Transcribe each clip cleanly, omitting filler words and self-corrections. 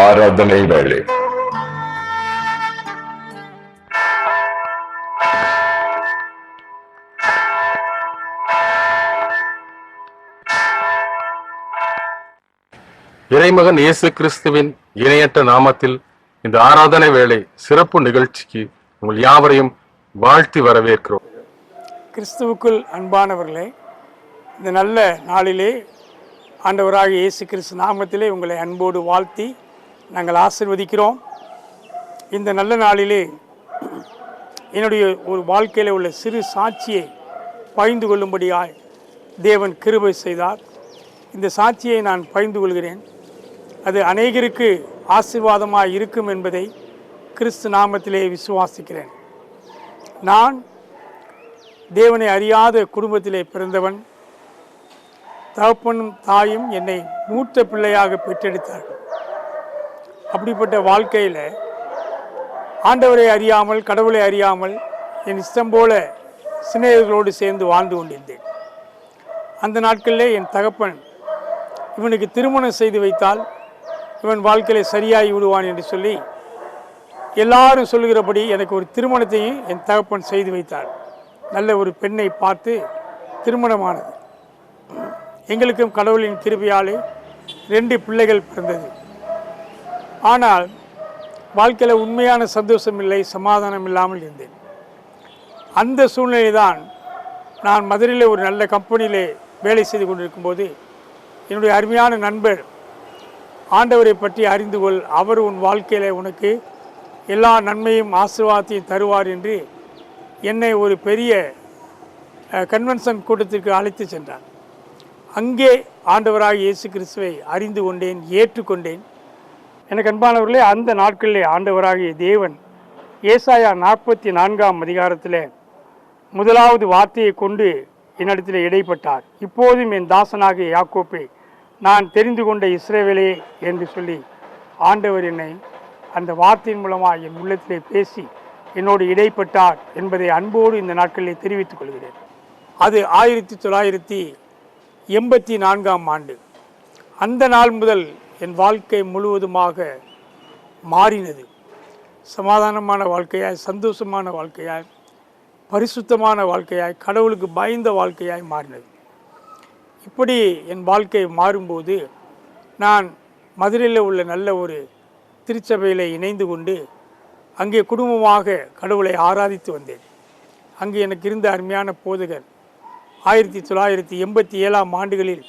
ஆராதனை வேளை. இறைமகன் இயேசு கிறிஸ்துவின் இணையற்ற நாமத்தில் இந்த ஆராதனை வேளை சிறப்பு நிகழ்ச்சிக்கு உங்கள் யாவரையும் வாழ்த்தி வரவேற்கிறோம். கிறிஸ்துவுக்குள் அன்பானவர்களே, இந்த நல்ல நாளிலே ஆண்டவராகிய இயேசு கிறிஸ்து நாமத்திலே உங்களை அன்போடு வாழ்த்தி நாங்கள் ஆசீர்வதிக்கிறோம். இந்த நல்ல நாளிலே என்னுடைய ஒரு வாழ்க்கையில் உள்ள சிறு சாட்சியை பகிர்ந்து கொள்ளும்படியாய் தேவன் கிருபை செய்தார். இந்த சாட்சியை நான் பகிர்ந்து கொள்கிறேன். அது அநேகருக்கு ஆசீர்வாதமாக இருக்கும் என்பதை கிறிஸ்து நாமத்திலே விசுவாசிக்கிறேன். நான் தேவனை அறியாத குடும்பத்திலே பிறந்தவன். தகப்பனும் தாயும் என்னை மூத்த பிள்ளையாக பெற்றெடுத்தார்கள். அப்படிப்பட்ட வாழ்க்கையில் ஆண்டவரை அறியாமல், கடவுளை அறியாமல் என் இஷ்டம் போல சிநேகிதர்களோடு சேர்ந்து வாழ்ந்து கொண்டிருந்தேன். அந்த நாட்களில் என் தகப்பன் இவனுக்கு திருமணம் செய்து வைத்தால் இவன் வாழ்க்கையில் சரியாகி விடுவான் என்று சொல்லி எல்லாரும் சொல்லுகிறபடி எனக்கு ஒரு திருமணத்தையும் என் தகப்பன் செய்து வைத்தார். நல்ல ஒரு பெண்ணை பார்த்து திருமணமானது. எங்களுக்கும் கடவுளின் கிருபையாலே 2 பிள்ளைகள் பிறந்தது. ஆனால் வாழ்க்கையில் உண்மையான சந்தோஷம் இல்லை, சமாதானம் இல்லாமல் இருந்தேன். அந்த சூழ்நிலை தான் நான் மதுரையில் ஒரு நல்ல கம்பெனியிலே வேலை செய்து கொண்டிருக்கும்போது என்னுடைய அருமையான நண்பர், ஆண்டவரை பற்றி அறிந்து கொள், அவர் உன் வாழ்க்கையில் உனக்கு எல்லா நன்மையும் ஆசீர்வாதத்தையும் தருவார் என்று என்னை ஒரு பெரிய கன்வென்ஷன் கூட்டத்திற்கு அழைத்து சென்றார். அங்கே ஆண்டவராக இயேசு கிறிஸ்துவை அறிந்து கொண்டேன், ஏற்றுக்கொண்டேன். எனக்கு அன்பானவர்களே, அந்த நாட்களிலே ஆண்டவராகிய தேவன் ஏசாயா 44ஆம் அதிகாரத்தில் முதலாவது வார்த்தையை கொண்டு என்னிடத்தில் இடைப்பட்டார். இப்போதும் என் தாசனாகிய யாக்கோப்பை நான் தெரிந்து கொண்ட இஸ்ரவேலே என்று சொல்லி ஆண்டவர் என்னை அந்த வார்த்தையின் மூலமாக என் உள்ளத்திலே பேசி என்னோடு இடைப்பட்டார் என்பதை அன்போடு இந்த நாட்களிலே தெரிவித்துக் கொள்கிறேன். அது 1984ஆம் ஆண்டு. அந்த நாள் முதல் என் வாழ்க்கை முழுவதுமாக மாறினது. சமாதானமான வாழ்க்கையாய், சந்தோஷமான வாழ்க்கையாய், பரிசுத்தமான வாழ்க்கையாய், கடவுளுக்கு பயந்த வாழ்க்கையாய் மாறினது. இப்படி என் வாழ்க்கை மாறும்போது நான் மதுரையில் உள்ள நல்ல ஒரு திருச்சபையில் இணைந்து கொண்டு அங்கே குடும்பமாக கடவுளை ஆராதித்து வந்தேன். அங்கே எனக்கு இருந்த அருமையான போதகர் 1987ஆம் ஆண்டுகளில்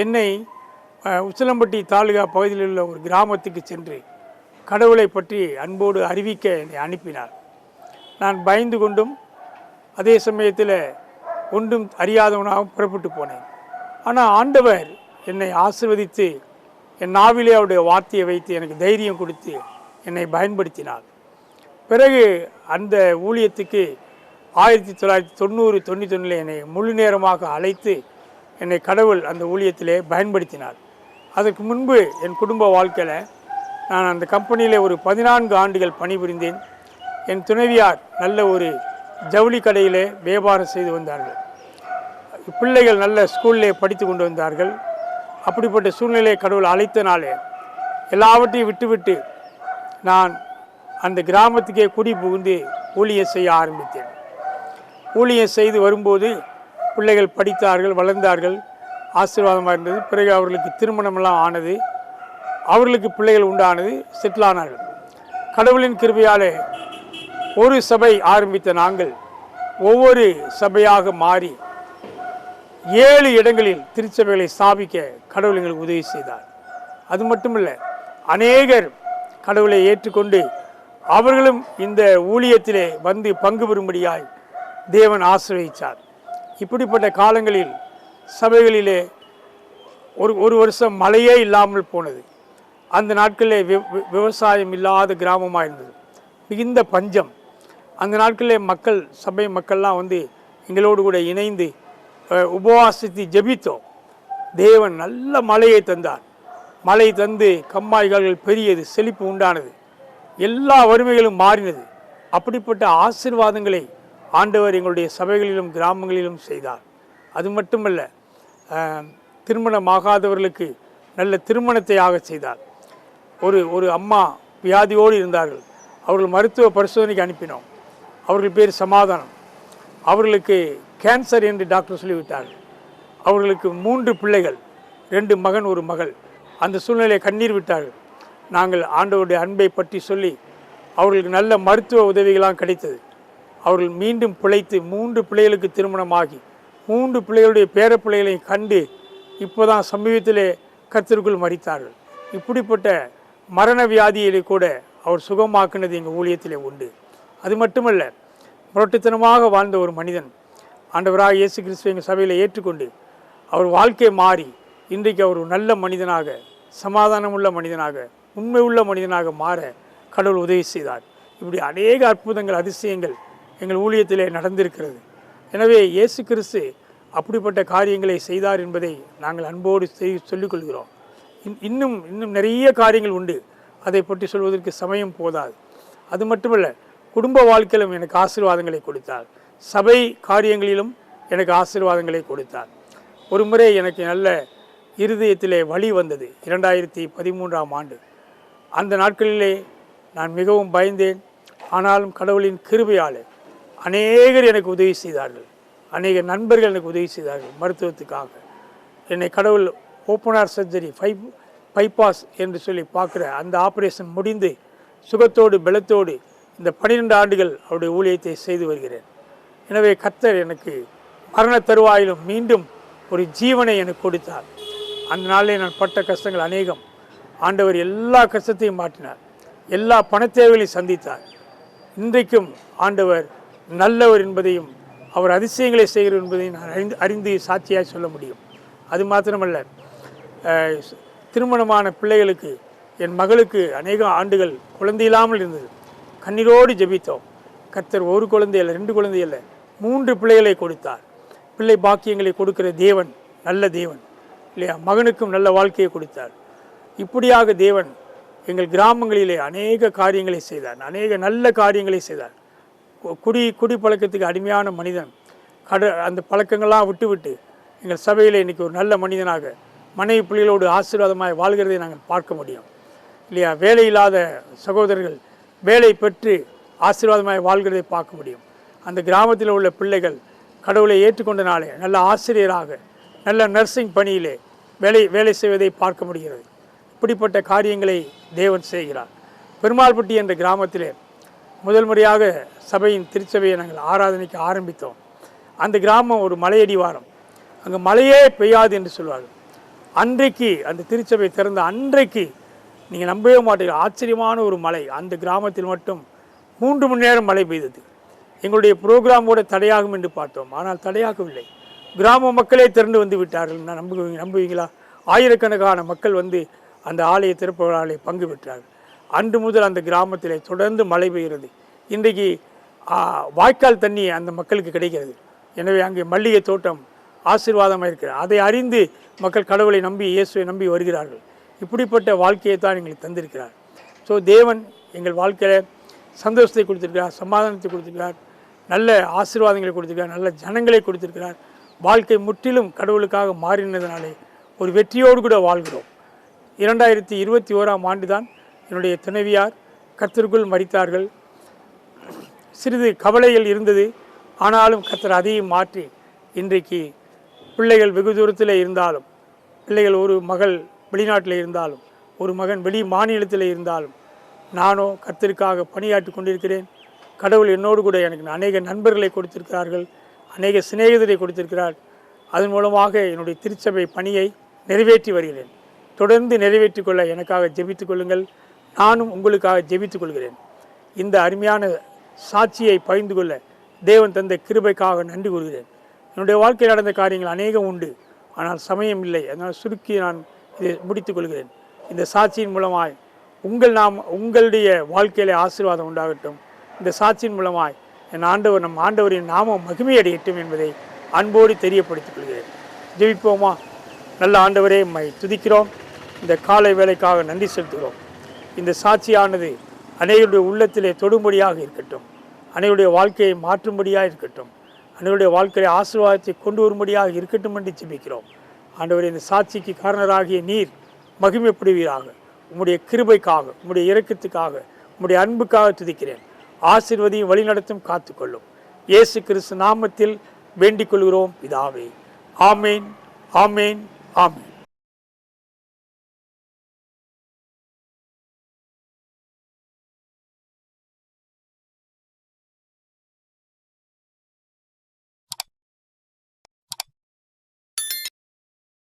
என்னை உசிலம்பட்டி தாலுகா பகுதியில் உள்ள ஒரு கிராமத்துக்கு சென்று கடவுளை பற்றி அன்போடு அறிவிக்க என்னை அனுப்பினார். நான் பயந்து கொண்டும் அதே சமயத்தில் ஒன்றும் அறியாதவனாகவும் புறப்பட்டு போனேன். ஆனால் ஆண்டவர் என்னை ஆசீர்வதித்து என் நாவிலே அவருடைய வார்த்தையை வைத்து எனக்கு தைரியம் கொடுத்து என்னை பயன்படுத்தினார். பிறகு அந்த ஊழியத்துக்கு 1990-91 என்னை முழு நேரமாக அழைத்து என்னை கடவுள் அந்த ஊழியத்திலே பயன்படுத்தினார். அதற்கு முன்பு என் குடும்ப வாழ்க்கையில் நான் அந்த கம்பெனியில் ஒரு 14 ஆண்டுகள் பணிபுரிந்தேன். என் துணைவியார் நல்ல ஒரு ஜவுளி கடையிலே வியாபாரம் செய்து வந்தார்கள். பிள்ளைகள் நல்ல ஸ்கூல்லே படித்து கொண்டு வந்தார்கள். அப்படிப்பட்ட சூழ்நிலையை கடவுள் அழைத்தனாலே எல்லாவற்றையும் விட்டுவிட்டு நான் அந்த கிராமத்துக்கே குடி புகுந்து ஊழியம் செய்ய ஆரம்பித்தேன். ஊழியம் செய்து வரும்போது பிள்ளைகள் படித்தார்கள், வளர்ந்தார்கள், ஆசீர்வாதமாக இருந்தது. பிறகு அவர்களுக்கு திருமணமெல்லாம் ஆனது, அவர்களுக்கு பிள்ளைகள் உண்டானது, செட்டில் ஆனார்கள். கடவுளின் கிருபையாலே ஒரு சபை ஆரம்பித்த நாங்கள் ஒவ்வொரு சபையாக மாறி 7 இடங்களில் திருச்சபைகளை ஸ்தாபிக்க கடவுள் எங்களுக்கு உதவி செய்தார். அது மட்டுமில்லை, அநேகர் கடவுளை ஏற்றுக்கொண்டு அவர்களும் இந்த ஊழியத்திலே வந்து பங்கு பெறும்படியாய் தேவன் ஆசீர்வதித்தார். இப்படிப்பட்ட காலங்களில் சபைகளிலே ஒரு வருஷம் மழையே இல்லாமல் போனது. அந்த நாட்களிலே விவசாயம் இல்லாத கிராமமாக இருந்தது, மிகுந்த பஞ்சம். அந்த நாட்களிலே மக்கள், சபை மக்கள்லாம் வந்து எங்களோடு கூட இணைந்து உபவாசித்து ஜெபித்தோம். தேவன் நல்ல மழையை தந்தார். மழை தந்து கம்மாய்கள் பெரியது, செழிப்பு உண்டானது, எல்லா வறுமைகளும் மாறினது. அப்படிப்பட்ட ஆசீர்வாதங்களை ஆண்டவர் எங்களுடைய சபைகளிலும் கிராமங்களிலும் செய்தார். அது மட்டுமல்ல, திருமணமாகாதவர்களுக்கு நல்ல திருமணத்தை ஆக செய்தார். ஒரு ஒரு அம்மா வியாதியோடு இருந்தார்கள். அவர்கள் மருத்துவ பரிசோதனைக்கு அனுப்பினோம். அவர்கள் பேர் சமாதானம். அவர்களுக்கு கேன்சர் என்று டாக்டர் சொல்லிவிட்டார்கள். அவர்களுக்கு 3 பிள்ளைகள், 2 மகன் 1 மகள். அந்த சூழ்நிலையை கண்ணீர் விட்டார்கள். நாங்கள் ஆண்டவருடைய அன்பை பற்றி சொல்லி அவர்களுக்கு நல்ல மருத்துவ உதவிகளாம் கிடைத்தது. அவர்கள் மீண்டும் பிழைத்து 3 பிள்ளைகளுக்கு திருமணமாகி 3 பிள்ளைகளுடைய பேர பிள்ளைகளையும் கண்டு இப்போதான் சமீபத்திலே கர்த்தருக்குள் மரித்தார்கள். இப்படிப்பட்ட மரண வியாதியிலே கூட அவர் சுகமாக்குனது எங்கள் ஊழியத்திலே உண்டு. அது மட்டுமல்ல, முரட்டுத்தனமாக வாழ்ந்த ஒரு மனிதன் ஆண்டவராக இயேசு கிறிஸ்துவை எங்கள் சபையில் ஏற்றுக்கொண்டு அவர் வாழ்க்கை மாறி இன்றைக்கு அவர் ஒரு நல்ல மனிதனாக, சமாதானமுள்ள மனிதனாக, உண்மை உள்ள மனிதனாக மாற கடவுள் உதவி செய்தார். இப்படி அநேக அற்புதங்கள், அதிசயங்கள் எங்கள் ஊழியத்திலே நடந்திருக்கிறது. எனவே இயேசு கிறிஸ்து அப்படிப்பட்ட காரியங்களை செய்தார் என்பதை நாங்கள் அன்போடு சொல்லிக்கொள்கிறோம். இன்னும் நிறைய காரியங்கள் உண்டு. அதை பற்றி சொல்வதற்கு சமயம் போதாது. அது மட்டுமல்ல, குடும்ப வாழ்க்கையிலும் எனக்கு ஆசீர்வாதங்களை கொடுத்தார். சபை காரியங்களிலும் எனக்கு ஆசீர்வாதங்களை கொடுத்தார். ஒரு முறை எனக்கு நல்ல இருதயத்திலே வலி வந்தது. 2013ஆம் ஆண்டு. அந்த நாட்களிலே நான் மிகவும் பயந்தேன். ஆனாலும் கடவுளின் கிருபையாலே அநேகர் எனக்கு உதவி செய்தார்கள். அநேக நண்பர்கள் எனக்கு உதவி செய்தார்கள் மருத்துவத்துக்காக. என்னை கடவுள் ஓப்பனார் சர்ஜரி, பைபாஸ் என்று சொல்லி பார்க்குற அந்த ஆப்ரேஷன் முடிந்து சுகத்தோடு பலத்தோடு இந்த 12 ஆண்டுகள் அவருடைய ஊழியத்தை செய்து வருகிறேன். எனவே கர்த்தர் எனக்கு மரண தருவாயிலும் மீண்டும் ஒரு ஜீவனை எனக்கு கொடுத்தார். அந்த நாளிலே நான் பட்ட கஷ்டங்கள் அநேகம். ஆண்டவர் எல்லா கஷ்டத்தையும் மாற்றினார். எல்லா பணத்தேவைகளையும் சந்தித்தார். இன்றைக்கும் ஆண்டவர் நல்லவர் என்பதையும் அவர் அதிசயங்களை செய்கிறார் என்பதையும் நான் அறிந்து சாட்சியாக சொல்ல முடியும். அது மாத்திரமல்ல, திருமணமான பிள்ளைகளுக்கு, என் மகளுக்கு அநேக ஆண்டுகள் குழந்தை இல்லாமல் இருந்தது. கண்ணீரோடு ஜெபித்தோம். கர்த்தர் 1 குழந்தை இல்லை, 2 குழந்தை இல்லை, 3 பிள்ளைகளை கொடுத்தார். பிள்ளை பாக்கியங்களை கொடுக்கிற தேவன் நல்ல தேவன் இல்லையா? மகனுக்கும் நல்ல வாழ்க்கையை கொடுத்தார். இப்படியாக தேவன் எங்கள் கிராமங்களிலே அநேக காரியங்களை செய்தார். அநேக நல்ல காரியங்களை செய்தார். குடி பழக்கத்துக்கு அடிமையான மனிதன் அந்த பழக்கங்கள்லாம் விட்டு எங்கள் சபையில் இன்றைக்கி ஒரு நல்ல மனிதனாக மனைவி பிள்ளைகளோடு ஆசீர்வாதமாக வாழ்கிறதை நாங்கள் பார்க்க முடியும் இல்லையா? வேலை இல்லாத சகோதரர்கள் வேலை பெற்று ஆசீர்வாதமாக வாழ்கிறதை பார்க்க முடியும். அந்த கிராமத்தில் உள்ள பிள்ளைகள் கடவுளை ஏற்றுக்கொண்டனாலே நல்ல ஆசிரியராக, நல்ல நர்சிங் பணியிலே வேலை செய்வதை பார்க்க முடிகிறது. இப்படிப்பட்ட காரியங்களை தேவன் செய்கிறார். பெருமாள்பட்டி என்ற கிராமத்திலே முதல் முறையாக சபையின் திருச்சபையை நாங்கள் ஆராதனைக்கு ஆரம்பித்தோம். அந்த கிராமம் ஒரு மலையடிவாரம். அங்கே மழையே பெய்யாது என்று சொல்வார்கள். அன்றைக்கு அந்த திருச்சபை திறந்த அன்றைக்கு நீங்கள் நம்பவே மாட்டீர்கள், ஆச்சரியமான ஒரு மழை. அந்த கிராமத்தில் மட்டும் 3 மணி நேரம் மழை பெய்தது. எங்களுடைய ப்ரோக்ராமோட தடையாகும் என்று பார்த்தோம். ஆனால் தடையாகவில்லை. கிராம மக்களே திரண்டு வந்து விட்டார்கள். நான் நம்புவீங்களா? ஆயிரக்கணக்கான மக்கள் வந்து அந்த ஆலய திறப்பு விழாவில் பங்கு பெற்றார்கள். அன்று முதல் அந்த கிராமத்தில் தொடர்ந்து மழை பெய்கிறது. இன்றைக்கு வாய்க்கால் தண்ணி அந்த மக்களுக்கு கிடைக்கிறது. எனவே அங்கே மல்லிகை தோட்டம் ஆசீர்வாதமாக இருக்கிறது. அதை அறிந்து மக்கள் கடவுளை நம்பி, இயேசுவை நம்பி வருகிறார்கள். இப்படிப்பட்ட வாழ்க்கையை தான் எங்களுக்கு தந்திருக்கிறார். ஸோ தேவன் எங்கள் வாழ்க்கையில் சந்தோஷத்தை கொடுத்திருக்கிறார், சமாதானத்தை கொடுத்திருக்கிறார், நல்ல ஆசீர்வாதங்களை கொடுத்திருக்கிறார், நல்ல ஜனங்களை கொடுத்திருக்கிறார். வாழ்க்கை முற்றிலும் கடவுளுக்காக மாறினதுனாலே ஒரு வெற்றியோடு கூட வாழ்கிறோம். 2021ஆம் ஆண்டு தான் என்னுடைய துணைவியார் கர்த்தருக்குள் மரித்தார்கள். சிறிது கவலைகள் இருந்தது. ஆனாலும் கர்த்தர் அதையும் மாற்றி இன்றைக்கு பிள்ளைகள் வெகு தூரத்தில் இருந்தாலும், பிள்ளைகள் ஒரு மகள் வெளிநாட்டில் இருந்தாலும், ஒரு மகன் வெளி மாநிலத்தில் இருந்தாலும், நானோ கர்த்தருக்காக பணியாற்றி கொண்டிருக்கிறேன். கடவுள் என்னோடு கூட எனக்கு அநேக நண்பர்களை கொடுத்திருக்கிறார்கள், அநேக சிநேகிதரை கொடுத்திருக்கிறார். அதன் மூலமாக என்னுடைய திருச்சபை பணியை நிறைவேற்றி வருகிறேன். தொடர்ந்து நிறைவேற்றிக் கொள்ள எனக்காக ஜெபித்துக் கொள்ளுங்கள். நானும் உங்களுக்காக ஜெபித்துக் கொள்கிறேன். இந்த அருமையான சாட்சியை பகிர்ந்து கொள்ள தேவன் தந்த கிருபைக்காக நன்றி கூறுகிறேன். என்னுடைய வாழ்க்கையில் நடந்த காரியங்கள் அநேகம் உண்டு, ஆனால் சமயம் இல்லை. அதனால் சுருக்கி நான் இதை முடித்துக் கொள்கிறேன். இந்த சாட்சியின் மூலமாய் உங்களுடைய வாழ்க்கையிலே ஆசீர்வாதம் உண்டாகட்டும். இந்த சாட்சியின் மூலமாய் நம் ஆண்டவரின் நாமம் மகிமையடையட்டும் என்பதை அன்போடு தெரியப்படுத்திக் கொள்கிறேன். ஜெபிப்போமா? நல்ல ஆண்டவரே, உம்மை துதிக்கிறோம். இந்த காலை வேலைக்காக நன்றி செலுத்துகிறோம். இந்த சாட்சியானது அனைவருடைய உள்ளத்திலே தொடும்படியாக இருக்கட்டும், அனைவருடைய வாழ்க்கையை மாற்றும்படியாக இருக்கட்டும், அனைவருடைய வாழ்க்கையை ஆசீர்வாதத்தை கொண்டு வரும்படியாக இருக்கட்டும் என்று ஜெபிக்கிறோம். ஆண்டவரே, இந்த சாட்சிக்கு காரணராகிய நீர் மகிமைப்படுவீராக. உம்முடைய கிருபைக்காக, உம்முடைய இரக்கத்துக்காக, உம்முடைய அன்புக்காக துதிக்கிறேன். ஆசீர்வதியும் வழிநடத்தும் காத்துக்கொள்ளும். இயேசு கிறிஸ்து நாமத்தில் வேண்டிக் கொள்கிறோம் பிதாவே. ஆமேன், ஆமேன், ஆமேன்.